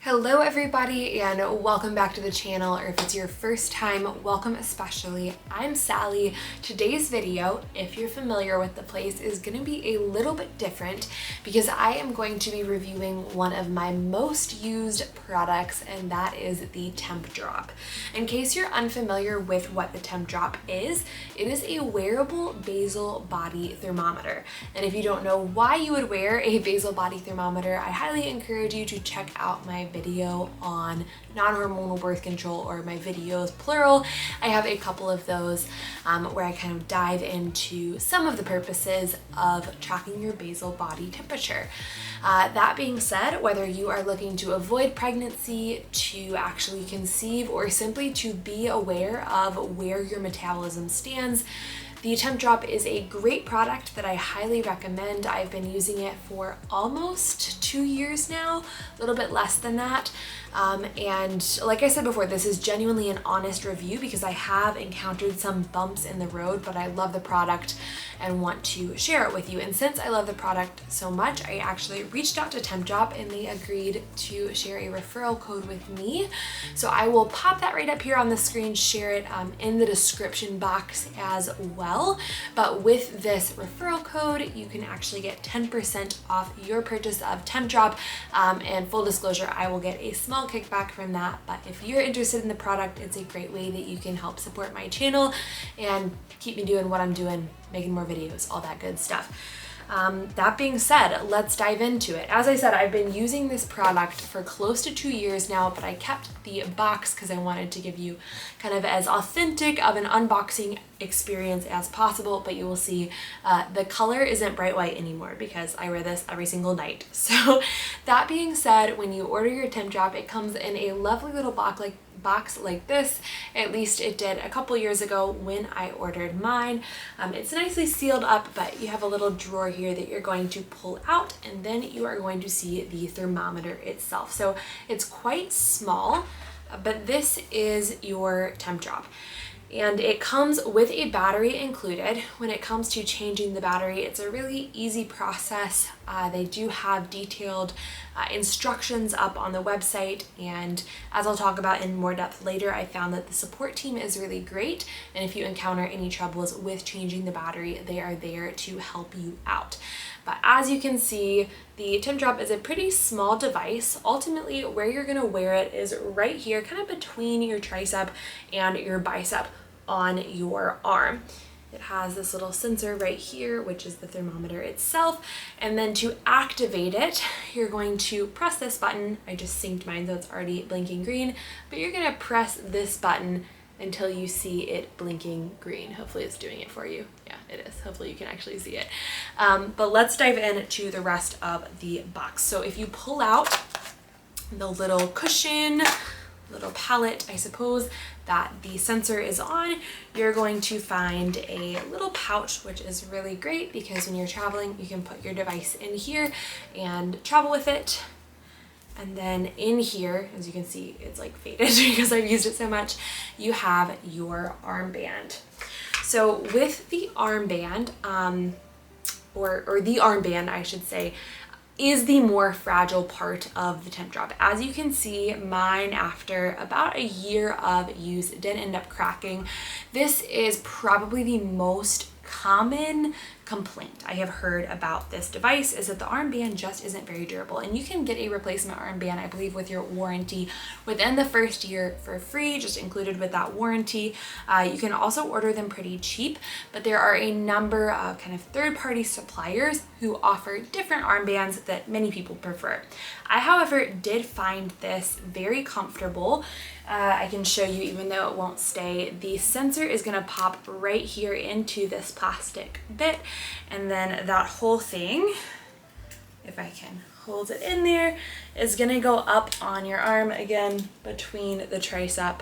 Hello everybody and welcome back to the channel, or if it's your first time, welcome especially. I'm Sally. Today's video, if you're familiar with the place, is going to be a little bit different because I am going to be reviewing one of my most used products, and that is the Tempdrop. In case you're unfamiliar with what the Tempdrop is, it is a wearable basal body thermometer. And if you don't know why you would wear a basal body thermometer, I highly encourage you to check out my video on non-hormonal birth control, or my videos plural. I have a couple of those where I kind of dive into some of the purposes of tracking your basal body temperature. That being said, whether you are looking to avoid pregnancy, to actually conceive, or simply to be aware of where your metabolism stands, the Tempdrop is a great product that I highly recommend. I've been using it for almost 2 years now, a little bit less than that. And like I said before, this is genuinely an honest review because I have encountered some bumps in the road, but I love the product and want to share it with you. And since I love the product so much, I actually reached out to Tempdrop and they agreed to share a referral code with me. So I will pop that right up here on the screen, share it in the description box as well. But with this referral code, you can actually get 10% off your purchase of Tempdrop. And full disclosure, I will get a small kickback from that. But if you're interested in the product, it's a great way that you can help support my channel and keep me doing what I'm doing, making more videos, all that good stuff. That being said, let's dive into it. As I said, I've been using this product for close to 2 years now, but I kept the box because I wanted to give you kind of as authentic of an unboxing experience as possible. But you will see the color isn't bright white anymore because I wear this every single night. So that being said, when you order your Tempdrop, it comes in a lovely little box like this. At least it did a couple years ago when I ordered mine. It's nicely sealed up, but you have a little drawer here that you're going to pull out, and then you are going to see the thermometer itself. So it's quite small, but this is your Tempdrop. And it comes with a battery included. When it comes to changing the battery, it's a really easy process. They do have detailed instructions up on the website, and as I'll talk about in more depth later, I found that the support team is really great, and if you encounter any troubles with changing the battery, they are there to help you out. But as you can see, the Tempdrop is a pretty small device. Ultimately, where you're gonna wear it is right here, kind of between your tricep and your bicep on your arm. It has this little sensor right here, which is the thermometer itself. And then to activate it, you're going to press this button. I just synced mine, so it's already blinking green, but you're gonna press this button until you see it blinking green. Hopefully it's doing it for you. Yeah, it is. Hopefully you can actually see it. But let's dive into the rest of the box. So if you pull out the little cushion, little pallet, I suppose, that the sensor is on, you're going to find a little pouch, which is really great because when you're traveling, you can put your device in here and travel with it. And then in here, as you can see, it's like faded because I've used it so much, you have your armband. So with the armband, or the armband, I should say, is the more fragile part of the Tempdrop. As you can see, mine, after about a year of use, did end up cracking. This is probably the most common complaint I have heard about this device, is that the armband just isn't very durable. And you can get a replacement armband, I believe, with your warranty within the first year for free, just included with that warranty. You can also order them pretty cheap, but there are a number of kind of third-party suppliers who offer different armbands that many people prefer. I, however, did find this very comfortable. I can show you, even though it won't stay. The sensor is gonna pop right here into this plastic bit, and then that whole thing, if I can hold it in there, is gonna go up on your arm, again, between the tricep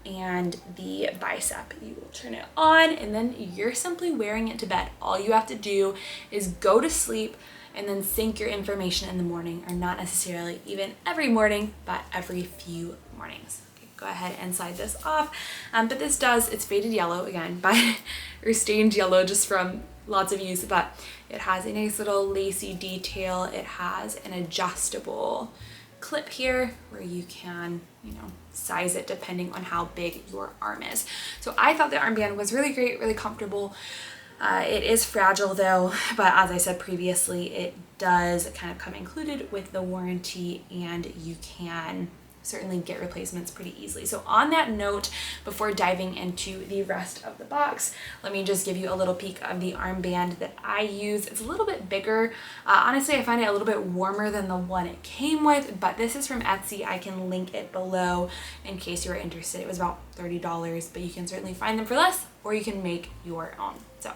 and the bicep. You will turn it on, and then you're simply wearing it to bed. All you have to do is go to sleep and then sync your information in the morning, or not necessarily even every morning, but every few mornings. Go ahead and slide this off. But this it's faded yellow again, or stained yellow just from lots of use, but it has a nice little lacy detail. It has an adjustable clip here where you can, size it depending on how big your arm is. So I thought the armband was really great, really comfortable. It is fragile though, but as I said previously, it does kind of come included with the warranty, and you can certainly get replacements pretty easily. So on that note, before diving into the rest of the box, let me just give you a little peek of the armband that I use. It's a little bit bigger. Honestly, I find it a little bit warmer than the one it came with, but this is from Etsy. I can link it below in case you are interested. It was about $30, but you can certainly find them for less, or you can make your own. So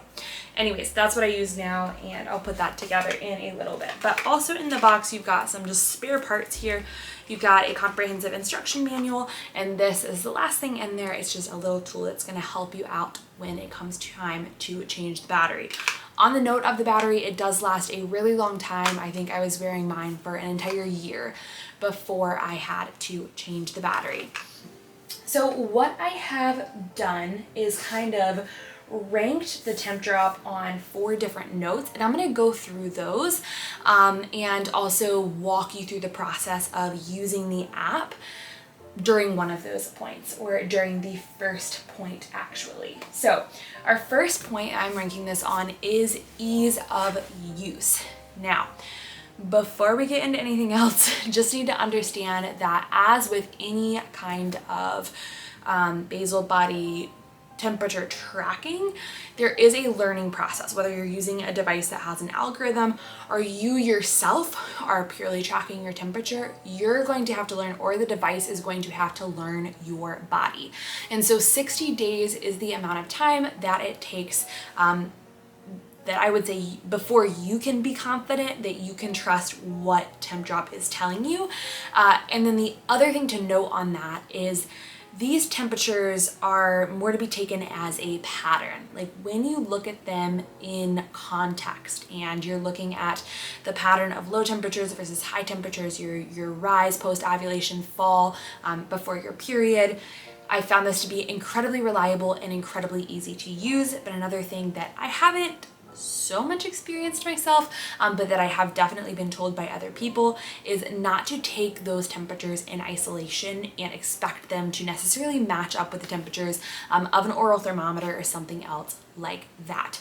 anyways, that's what I use now, and I'll put that together in a little bit. But also in the box, you've got some just spare parts here. You've got a comprehensive instruction manual, and this is the last thing in there. It's just a little tool that's going to help you out when it comes time to change the battery. On the note of the battery, it does last a really long time. I think I was wearing mine for an entire year before I had to change the battery. So what I have done is kind of ranked the Tempdrop on 4 different notes, and I'm going to go through those and also walk you through the process of using the app during one of those points, or during the first point actually. So our first point I'm ranking this on is ease of use. Now, before we get into anything else, just need to understand that as with any kind of basal body temperature tracking, there is a learning process. Whether you're using a device that has an algorithm or you yourself are purely tracking your temperature, you're going to have to learn, or the device is going to have to learn your body. And so 60 days is the amount of time that it takes that I would say before you can be confident that you can trust what Tempdrop is telling you. And then the other thing to note on that is these temperatures are more to be taken as a pattern. Like when you look at them in context and you're looking at the pattern of low temperatures versus high temperatures, your rise post-ovulation, fall before your period, I found this to be incredibly reliable and incredibly easy to use. But another thing that I haven't so much experienced myself, but that I have definitely been told by other people, is not to take those temperatures in isolation and expect them to necessarily match up with the temperatures of an oral thermometer or something else like that.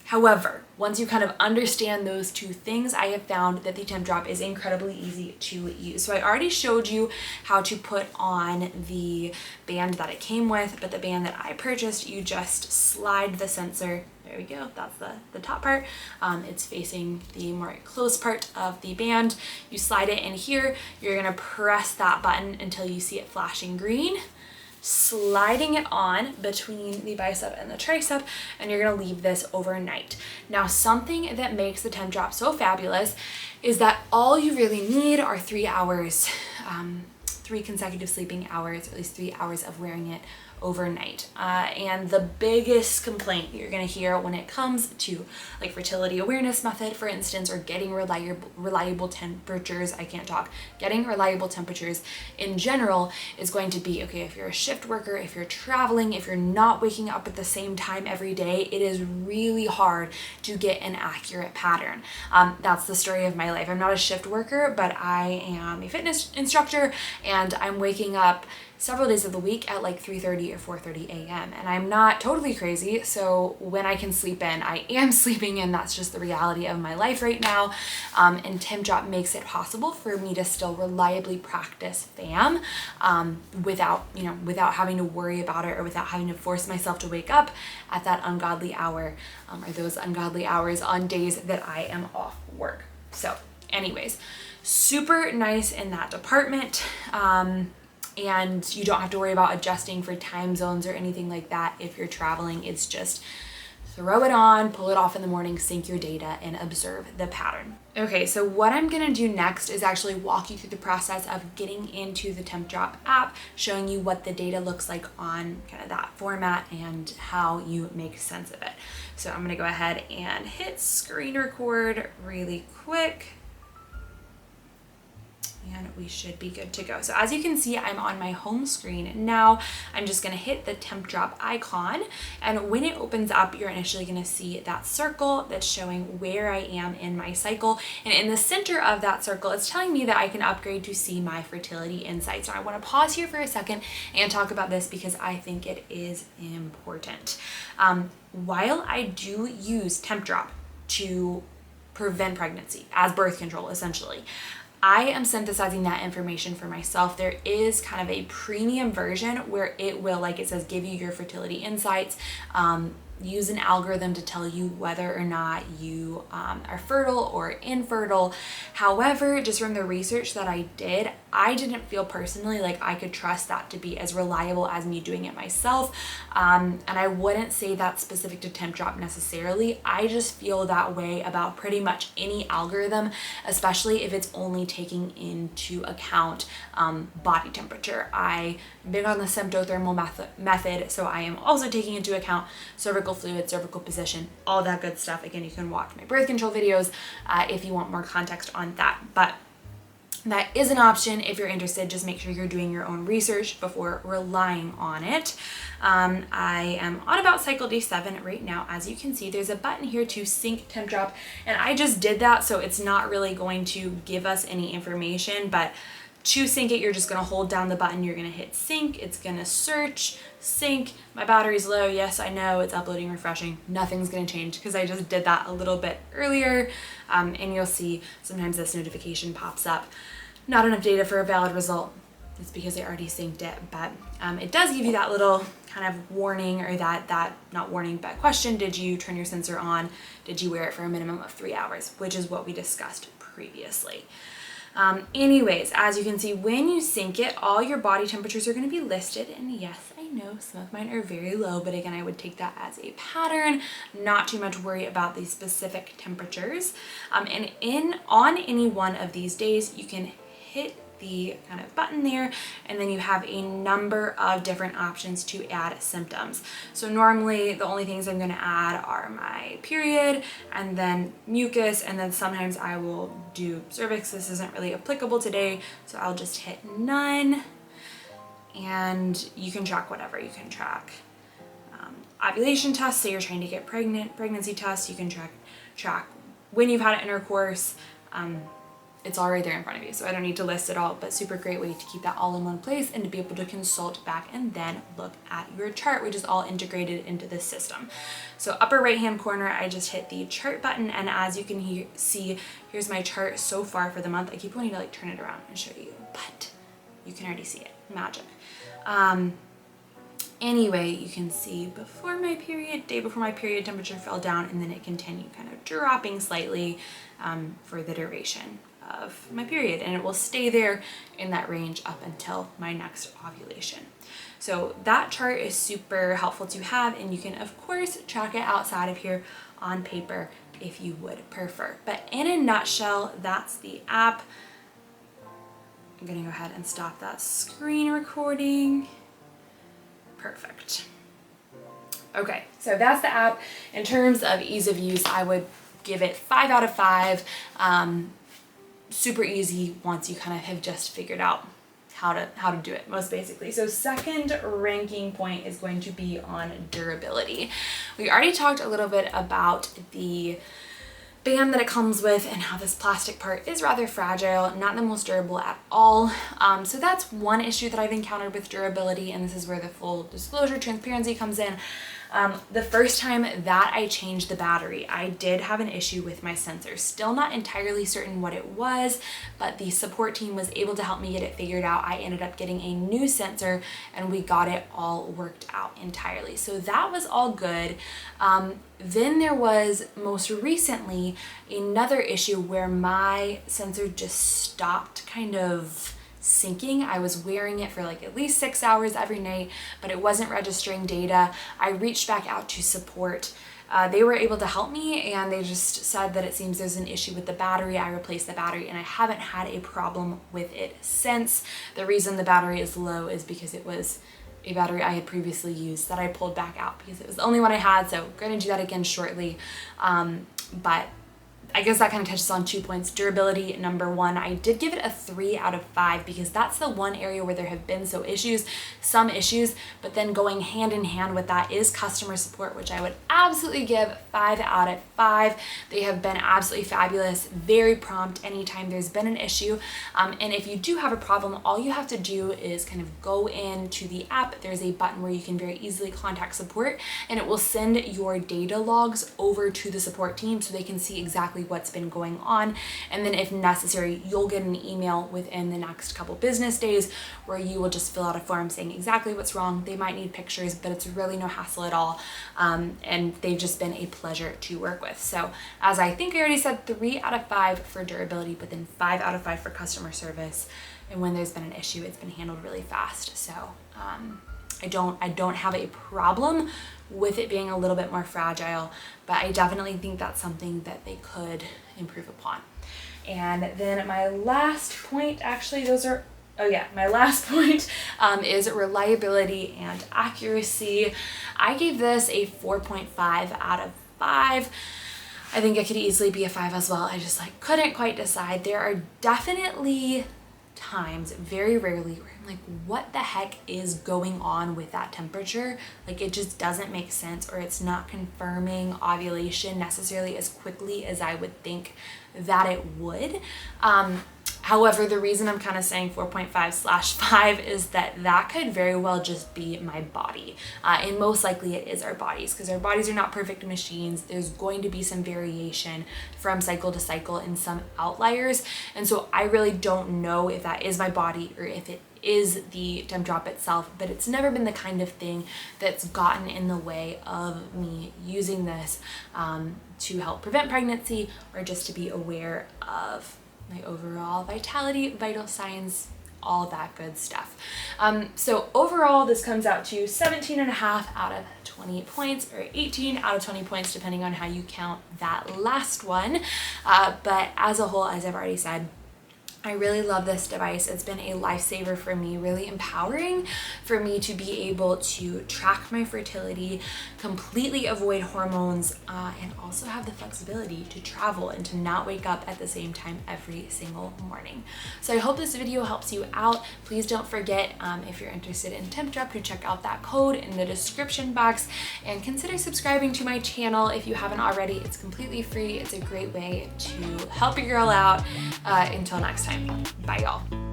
However, once you kind of understand those two things, I have found that the Tempdrop is incredibly easy to use. So I already showed you how to put on the band that it came with, but the band that I purchased, you just slide the sensor. There we go, that's the top part. It's facing the more closed part of the band. You slide it in here, you're gonna press that button until you see it flashing green, sliding it on between the bicep and the tricep, and you're gonna leave this overnight. Now, something that makes the Tempdrop so fabulous is that all you really need are 3 hours, 3 consecutive sleeping hours, or at least 3 hours of wearing it overnight. And the biggest complaint you're gonna hear when it comes to like Fertility Awareness Method, for instance, or getting reliable temperatures, getting reliable temperatures in general is going to be, okay, if you're a shift worker, if you're traveling, if you're not waking up at the same time every day, it is really hard to get an accurate pattern. That's the story of my life. I'm not a shift worker, but I am a fitness instructor, and I'm waking up several days of the week at like 3:30 or 4:30 a.m. And I'm not totally crazy, so when I can sleep in, I am sleeping in. That's just the reality of my life right now. And Tempdrop makes it possible for me to still reliably practice FAM without having to worry about it, or without having to force myself to wake up at that ungodly hour, or those ungodly hours on days that I am off work. So anyways, super nice in that department. And you don't have to worry about adjusting for time zones or anything like that if you're traveling. It's just throw it on, pull it off in the morning, sync your data, and observe the pattern. Okay, so what I'm gonna do next is actually walk you through the process of getting into the Tempdrop app, showing you what the data looks like on kind of that format and how you make sense of it. So I'm gonna go ahead and hit screen record really quick. and we should be good to go. So as you can see, I'm on my home screen now. I'm just gonna hit the Tempdrop icon, and when it opens up, you're initially gonna see that circle that's showing where I am in my cycle. And in the center of that circle, it's telling me that I can upgrade to see my fertility insights. Now I wanna pause here for a second and talk about this because I think it is important. While I do use Tempdrop to prevent pregnancy as birth control, essentially, I am synthesizing that information for myself. There is kind of a premium version where it will, like it says, give you your fertility insights, use an algorithm to tell you whether or not you are fertile or infertile. However, just from the research that I did, I didn't feel personally like I could trust that to be as reliable as me doing it myself. And I wouldn't say that's specific to Tempdrop necessarily. I just feel that way about pretty much any algorithm, especially if it's only taking into account body temperature. I'm big on the symptothermal method, so I am also taking into account cervical fluid, cervical position, all that good stuff. Again, you can watch my birth control videos if you want more context on that. But that is an option if you're interested. Just make sure you're doing your own research before relying on it. I am on about cycle day 7 right now. As you can see, there's a button here to sync Tempdrop, and I just did that, so it's not really going to give us any information, but to sync it, you're just gonna hold down the button, you're gonna hit sync, it's gonna search, sync. My battery's low, yes, I know, it's uploading, refreshing. Nothing's gonna change because I just did that a little bit earlier. And you'll see sometimes this notification pops up. Not enough data for a valid result. It's because I already synced it, but it does give you that little kind of warning, or that not warning, but question: did you turn your sensor on? Did you wear it for a minimum of 3 hours? Which is what we discussed previously. Anyways, as you can see, when you sync it, all your body temperatures are going to be listed. And yes, I know some of mine are very low, but again, I would take that as a pattern, not too much worry about these specific temperatures. And on any one of these days, you can hit the kind of button there, and then you have a number of different options to add symptoms. So normally the only things I'm going to add are my period and then mucus, and then sometimes I will do cervix. This isn't really applicable today, so I'll just hit none, and you can track whatever. You can track ovulation tests, say you're trying to get pregnant, pregnancy tests. You can track when you've had intercourse. It's all right there in front of you, so I don't need to list it all, but super great way to keep that all in one place and to be able to consult back and then look at your chart, which is all integrated into this system. So upper right hand corner, I just hit the chart button, and as you can see, here's my chart so far for the month. I keep wanting to like turn it around and show you, but you can already see it. Magic. Anyway, you can see before my period, day before my period, temperature fell down, and then it continued kind of dropping slightly for the duration of my period, and it will stay there in that range up until my next ovulation. So that chart is super helpful to have, and you can of course track it outside of here on paper if you would prefer. But in a nutshell, that's the app. I'm gonna go ahead and stop that screen recording. Perfect. Okay, so that's the app. In terms of ease of use, I would give it 5 out of 5. Super easy once you kind of have just figured out how to do it, most basically. So second ranking point is going to be on durability. We already talked a little bit about the band that it comes with and how this plastic part is rather fragile, not the most durable at all. So that's one issue that I've encountered with durability, and this is where the full disclosure, transparency comes in. The first time that I changed the battery, I did have an issue with my sensor. Still not entirely certain what it was, but the support team was able to help me get it figured out. I ended up getting a new sensor, and we got it all worked out entirely. So that was all good. Then there was most recently another issue where my sensor just stopped kind of syncing. I was wearing it for like at least 6 hours every night, but it wasn't registering data. I reached back out to support. They were able to help me, and they just said that it seems there's an issue with the battery. I replaced the battery, and I haven't had a problem with it since. The reason the battery is low is because it was a battery I had previously used that I pulled back out because it was the only one I had, so I'm going to do that again shortly. But I guess that kind of touches on 2 points. Durability, number one, I did give it a 3 out of 5 because that's the one area where there have been some issues, but then going hand in hand with that is customer support, which I would absolutely give 5 out of 5. They have been absolutely fabulous, very prompt anytime there's been an issue. And if you do have a problem, all you have to do is kind of go into the app. There's a button where you can very easily contact support, and it will send your data logs over to the support team so they can see exactly what's been going on. And then if necessary, you'll get an email within the next couple business days where you will just fill out a form saying exactly what's wrong. They might need pictures, but it's really no hassle at all. And they've just been a pleasure to work with. So as I think I already said, 3 out of 5 for durability, but then 5 out of 5 for customer service. And when there's been an issue, it's been handled really fast. So I don't have a problem with it being a little bit more fragile, but I definitely think that's something that they could improve upon. And then my last point, my last point is reliability and accuracy. I gave this a 4.5 out of 5. I think it could easily be a 5 as well. I just couldn't quite decide. There are definitely times, very rarely, where I'm like, what the heck is going on with that temperature? It just doesn't make sense, or it's not confirming ovulation necessarily as quickly as I would think that it would. However, the reason I'm kind of saying 4.5/5 is that could very well just be my body. And most likely it is our bodies, because our bodies are not perfect machines. There's going to be some variation from cycle to cycle and some outliers. And so I really don't know if that is my body or if it is the Tempdrop itself, but it's never been the kind of thing that's gotten in the way of me using this to help prevent pregnancy or just to be aware of my overall vitality, vital signs, all that good stuff. So overall, this comes out to 17.5 out of 20 points, or 18 out of 20 points, depending on how you count that last one. But as a whole, as I've already said, I really love this device. It's been a lifesaver for me, really empowering for me to be able to track my fertility, completely avoid hormones, and also have the flexibility to travel and to not wake up at the same time every single morning. So I hope this video helps you out. Please don't forget, if you're interested in Tempdrop, to check out that code in the description box, and consider subscribing to my channel if you haven't already. It's completely free. It's a great way to help your girl out. Until next time. Bye, y'all.